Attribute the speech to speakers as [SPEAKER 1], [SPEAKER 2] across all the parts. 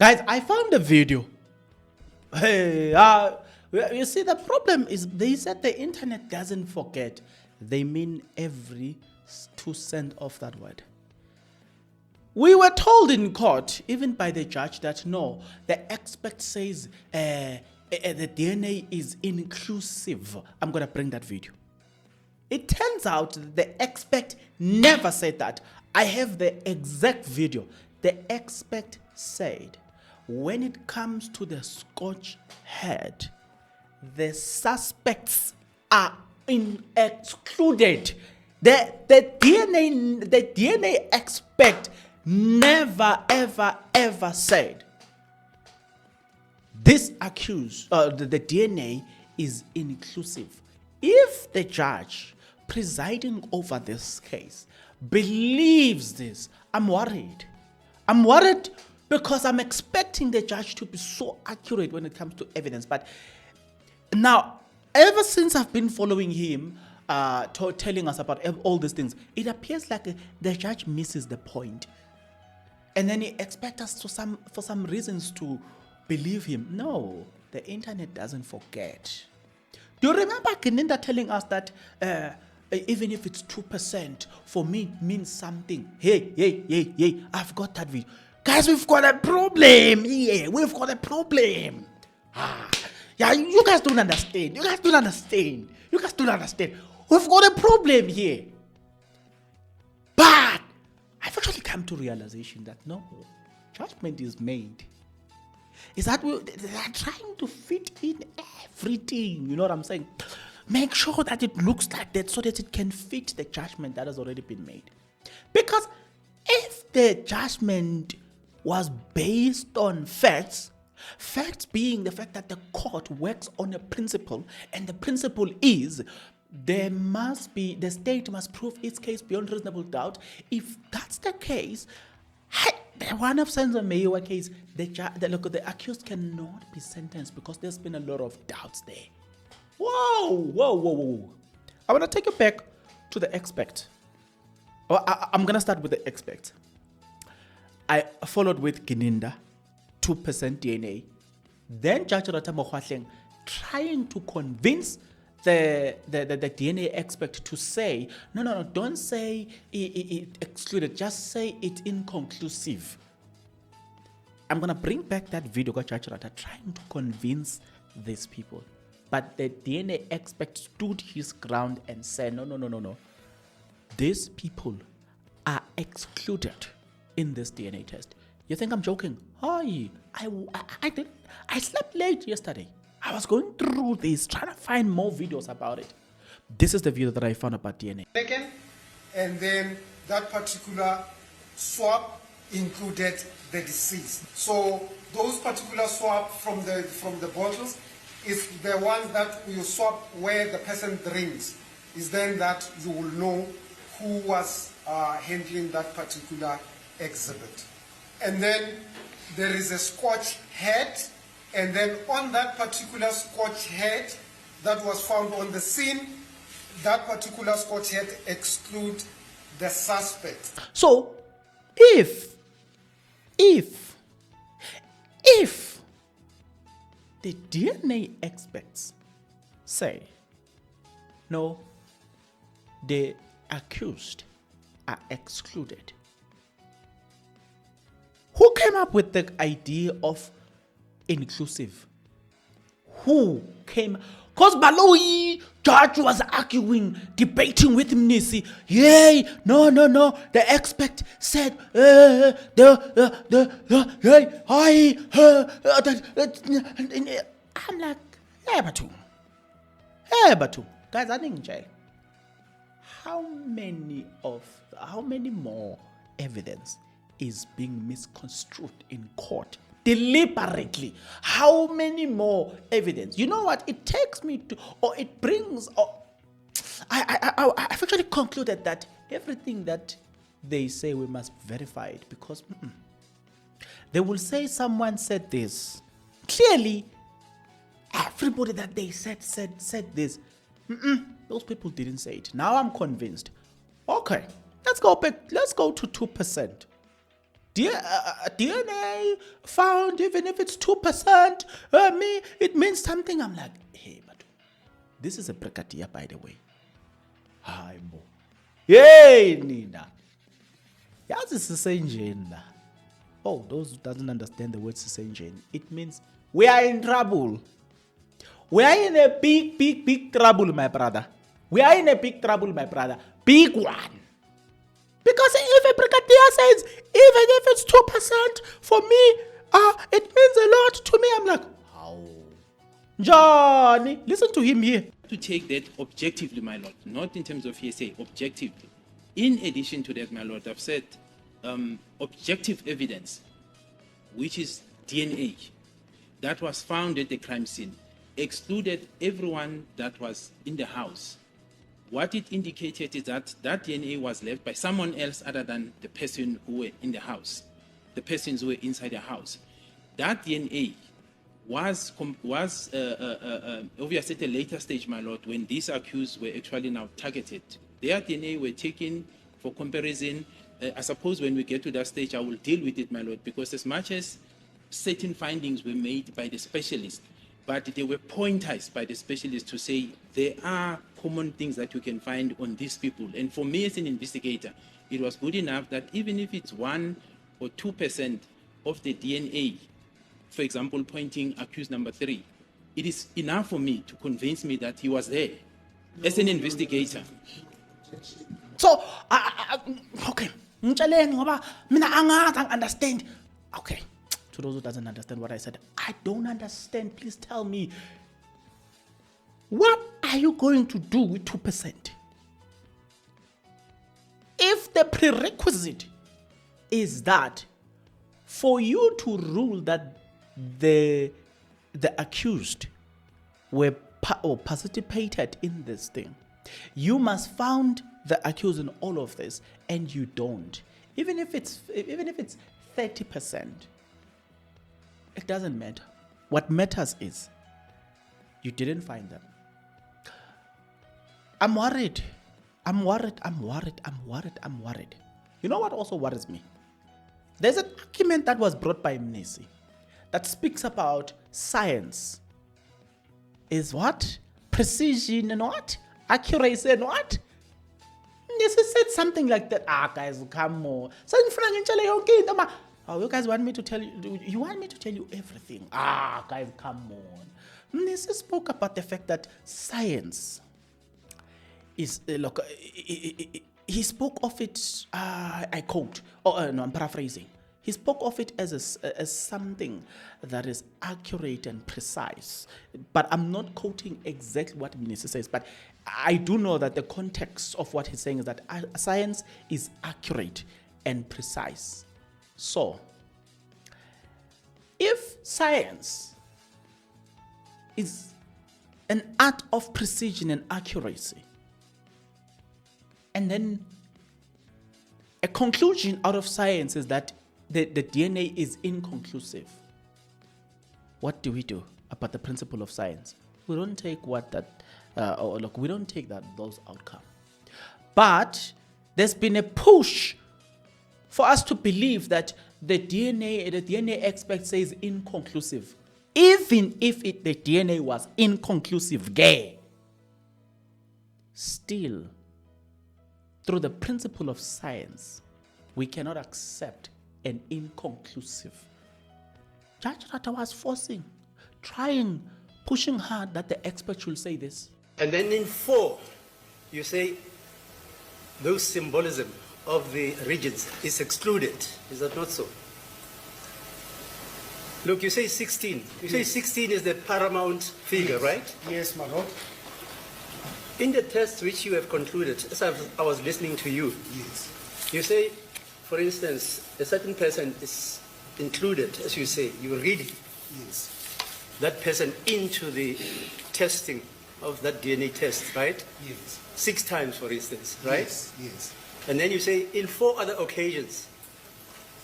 [SPEAKER 1] Guys, I found a video. Hey, you see, the problem is they said the internet doesn't forget. They mean every 2 cents of that word. We were told in court, even by the judge, that no, the expert says the DNA is inclusive. I'm going to bring that video. It turns out the expert never said that. I have the exact video. The expert said, when it comes to the Scotch head, the suspects are excluded. The DNA expert never, ever said this accused, the DNA is inclusive. If the judge presiding over this case believes this, I'm worried. I'm worried because I'm expecting the judge to be so accurate when it comes to evidence. But now, ever since I've been following him, telling us about all these things, it appears like the judge misses the point. And then he expects us for some reasons to believe him. No, the internet doesn't forget. Do you remember Keninda telling us that even if it's 2%, for me it means something? Hey, I've got that video. Guys, we've got a problem here. We've got a problem. Yeah, you guys don't understand. You guys don't understand. We've got a problem here. But I've actually come to realization that no, judgment is made. Is that they are trying to fit in everything. You know what I'm saying? Make sure that it looks like that so that it can fit the judgment that has already been made. Because if the judgment was based on facts being the fact that the court works on a principle, and the principle is the state must prove its case beyond reasonable doubt. If that's the case, the one of Senzo Mayowa case, the accused cannot be sentenced because there's been a lot of doubts there. Whoa. I want to take you back to the expert. I'm going to start with the expert. I followed with Keninda, 2% DNA. Then Judge Mokgoatlheng trying to convince the DNA expert to say, no, don't say it excluded, just say it's inconclusive. I'm going to bring back that video of Judge Rata trying to convince these people. But the DNA expert stood his ground and said, no. These people are excluded in this DNA test. You think I'm joking? I slept late yesterday. I was going through this, trying to find more videos about it. This is the video that I found about DNA.
[SPEAKER 2] And then that particular swab included the deceased. So those particular swab from the bottles is the ones that you swab where the person drinks. Is then that you will know who was handling that particular exhibit. And then there is a Scotch head, and then on that particular Scotch head that was found on the scene, that particular Scotch head exclude the suspect.
[SPEAKER 1] So if the DNA experts say no, the accused are excluded, who came up with the idea of inclusive? Who came? Because Baloyi judge was arguing, debating with him. Yay, no. The expert said, I'm like, hey, Batu. Guys, I think in jail. How many more evidence is being misconstrued in court deliberately? How many more evidence? You know what? It takes me to, or it brings, I've actually concluded that everything that they say we must verify it, because they will say someone said this. Clearly, everybody that they said this. Those people didn't say it. Now I'm convinced. Okay, let's go back. Let's go to 2%. DNA found, even if it's 2%, it means something. I'm like, hey, but this is a brigadier, by the way. Hi, bo. Yay, Nina. Yazi sisenjeni la. Oh, those who doesn't understand the word sisenjeni, it means we are in trouble. We are in a big, big, big trouble, my brother. We are in a big trouble, my brother. Big one. Because if a brigadier says, even if it's 2% for me, it means a lot to me. I'm like, how? Johnny, listen to him here.
[SPEAKER 3] To take that objectively, my lord, not in terms of hearsay, objectively. In addition to that, my lord, I've said objective evidence, which is DNA, that was found at the crime scene, excluded everyone that was in the house. What it indicated is that that DNA was left by someone else other than the person who were in the house, the persons who were inside the house. That DNA was obviously at a later stage, my lord, when these accused were actually now targeted. Their DNA were taken for comparison. I suppose when we get to that stage, I will deal with it, my lord, because as much as certain findings were made by the specialist, but they were pointers by the specialist to say there are common things that you can find on these people. And for me as an investigator, it was good enough that even if it's 1 or 2% of the DNA, for example, pointing accused number 3, it is enough for me to convince me that he was there as an investigator.
[SPEAKER 1] So, okay. Ngitsheleni ngoba mina angazi, understand. Okay. To those who doesn't understand what I said, I don't understand. Please tell me, what are you going to do with 2%? If the prerequisite is that for you to rule that the accused were or participated in this thing, you must found the accused in all of this, and you don't. Even if it's 30%. It doesn't matter. What matters is you didn't find them. I'm worried. You know what also worries me? There's an argument that was brought by Mnisi that speaks about science is what? Precision and what? Accuracy and what? Mnisi said something like that. Guys, come on. Oh, you guys want me to tell you? You want me to tell you everything? Guys, come on. Mnisi spoke about the fact that science is he spoke of it. I quote. No, I'm paraphrasing. He spoke of it as something that is accurate and precise. But I'm not quoting exactly what Mnisi says. But I do know that the context of what he's saying is that science is accurate and precise. So, if science is an art of precision and accuracy, and then a conclusion out of science is that the DNA is inconclusive, what do we do about the principle of science? We don't take we don't take those outcomes. But there's been a push for us to believe that the DNA expert says inconclusive. Even if the DNA was inconclusive, still, through the principle of science, we cannot accept an inconclusive. Judge Rata was pushing hard that the expert should say this.
[SPEAKER 4] And then in 4, you say those symbolism of the regions is excluded. Is that not so? Look, you say 16. You say 16 is the paramount figure,
[SPEAKER 2] Yes.
[SPEAKER 4] right?
[SPEAKER 2] Yes, my lord.
[SPEAKER 4] In the test which you have concluded, as I was listening to you,
[SPEAKER 2] Yes.
[SPEAKER 4] you say, for instance, a certain person is included, as you say, you read
[SPEAKER 2] Yes.
[SPEAKER 4] that person into the testing of that DNA test, right?
[SPEAKER 2] Yes.
[SPEAKER 4] 6 times, for instance, right?
[SPEAKER 2] Yes. Yes.
[SPEAKER 4] And then you say, in 4 other occasions,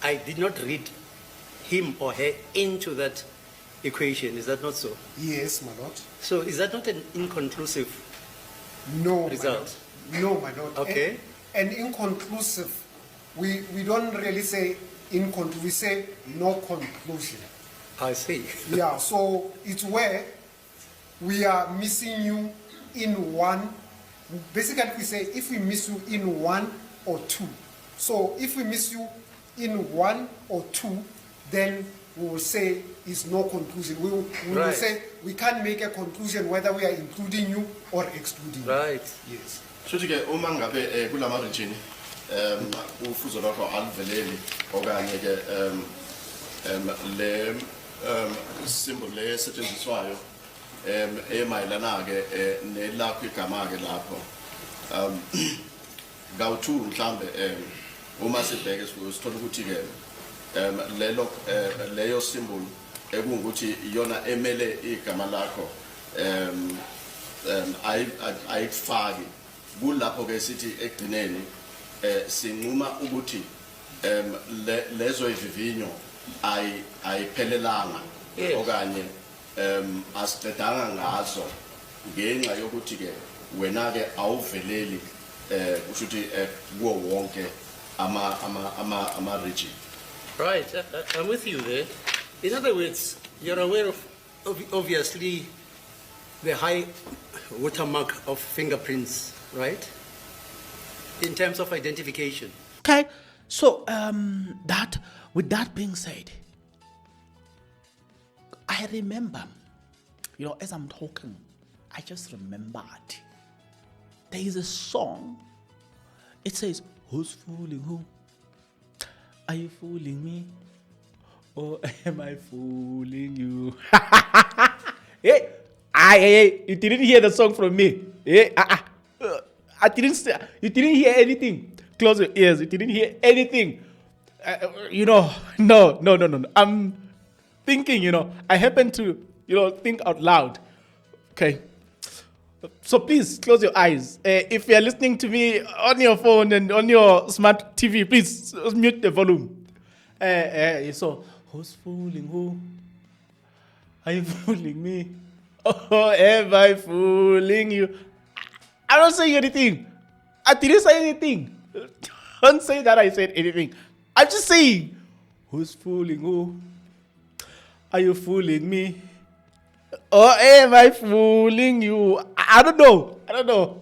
[SPEAKER 4] I did not read him or her into that equation. Is that not so?
[SPEAKER 2] Yes, my lord.
[SPEAKER 4] So is that not an inconclusive
[SPEAKER 2] No,
[SPEAKER 4] result?
[SPEAKER 2] My lord. No, my lord.
[SPEAKER 4] Okay.
[SPEAKER 2] And inconclusive, we don't really say we say no conclusion.
[SPEAKER 4] I see.
[SPEAKER 2] Yeah, so it's where we are missing you in one. Basically, we say if we miss you in one or two. So if we miss you in one or two, then we will say it's no conclusion. We will
[SPEAKER 4] Right.
[SPEAKER 2] say we can't make a conclusion whether we are including you or excluding you.
[SPEAKER 4] Right.
[SPEAKER 2] Yes.
[SPEAKER 5] Futhi ke uma ngabe kulama region ufuzo lwakho aliveleli okanye ke le symbol le setshenziswayo emayelana ke nelakho igama ke lapho ngawu2 mhlambe uma sibheke sithola ukuthi ke lelo leyo symbol ekungukuthi iyona emele igama lakho ayifaki kulapho ke sithi egcineni sinquma ukuthi lezo ivivinyo ayiphelelanga
[SPEAKER 4] Yes.
[SPEAKER 5] okanye asiqedanga ngazo ngenxa yokuthi ke wena ke awuveleli kusho ukuthi kuwo wonke ama region.
[SPEAKER 4] Right. I'm with you there. In other words, you're aware of obviously the high watermark of fingerprints, right? In terms of identification.
[SPEAKER 1] Okay, so with that being said, I remember, as I'm talking, I just remembered there is a song. It says, "Who's fooling who? Are you fooling me? Or am I fooling you?" Hey, you didn't hear the song from me. I didn't say, you didn't hear anything. Close your ears. You didn't hear anything. No. I'm thinking, I happen to, think out loud. Okay. So please close your eyes. If you're listening to me on your phone and on your smart TV, please mute the volume. So, who's fooling who? Are you fooling me? Oh, am I fooling you? I'm not saying anything. I didn't say anything. Don't say that I said anything. I'm just saying, who's fooling who? Are you fooling me? Or am I fooling you? I don't know.